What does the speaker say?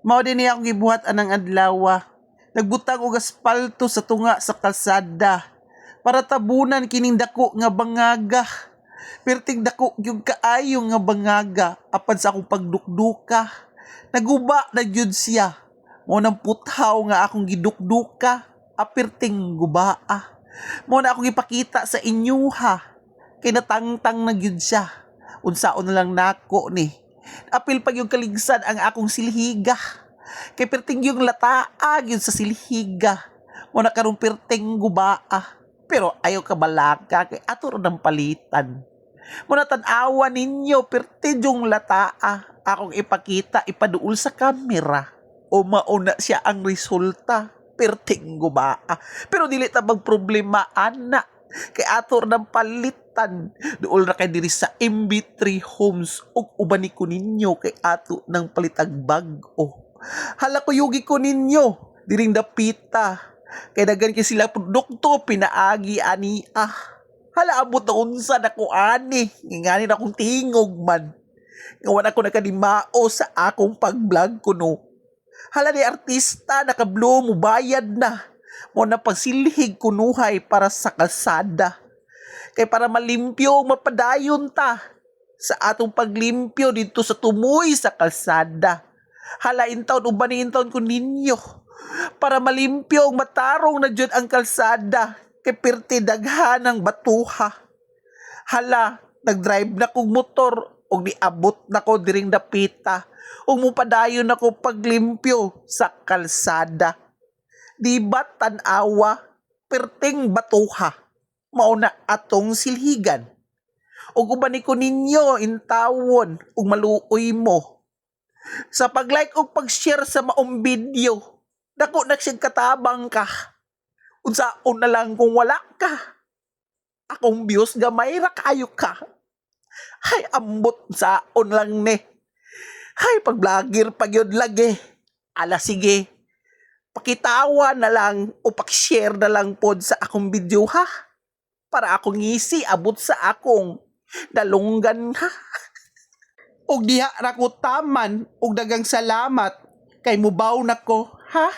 Mao din niya akong gibuhat anang adlaw. Nagbutang og aspalto sa tunga sa kalsada para tabunan kining dako nga bangaga. Perting dako gyud kaayo nga bangaga apan sa akong pagdukduka. Naguba na gyud siya. Mo nang puthaw nga akong gidukduka, apirting gubaa. Mo na akong ipakita sa inyo ha. Kay natangtang na gyud siya. Unsaon na lang nako ni. Apil pa yung kaligsan ang akong silhiga. Kay perting yung lataa yun sa silhiga. Mo na karong perting gubaa. Pero ayaw ka balaka kay ato ro ng palitan. Mo na tan-awa ninyo perting yung lataa. Akong ipakita ipaduol sa kamera. O mauna siya ang resulta. Perting gubaa. Pero dili ta magproblema ana. Kay ato ro ng palitan. Duol na kay diri sa MB3 Homes ug ubani ko ninyo kay ato ng palitag bag-o. Hala ko yugi ko ninyo diring dapita. Kay dagan kay sila produkto pinaagi ani Hala abot na unsa nako ani. Ngingani na akong tingog man. Ngawan ako nakadimao sa akong pag-vlog kuno. Hala ni artista nakablo mo bayad na. Mo na pagsilhig kunuhay para sa kalsada. Kay para malimpyo mapadayon ta sa atong paglimpyo dito sa tumoy sa kalsada. Halain taon ubanin taon ko ninyo para malimpyo matarong na dyan ang kalsada kay pirti daghan ng batuha. Hala, nagdrive na kong motor o niabot na ko diring dapita o mupadayon na ko paglimpyo sa kalsada. Di ba tanawa, pirting batuha, mauna atong silhigan. O ubani ko ninyo intawon o maluoy mo. Sa pag-like o pag-share sa maong video, dako na siyang katabang ka. Unsaon na lang kung wala ka. Akong views gamay ra kayo ka. Hay ambot saon lang ni. Hay pag-vlogger pagyod lagi. Ala sige. Pakitawa na lang o pag-share na lang pod sa akong video ha. Para akong ngisi abot sa akong dalunggan ha. Og diha ra ko taman og dagang salamat kay mubaw nako ha.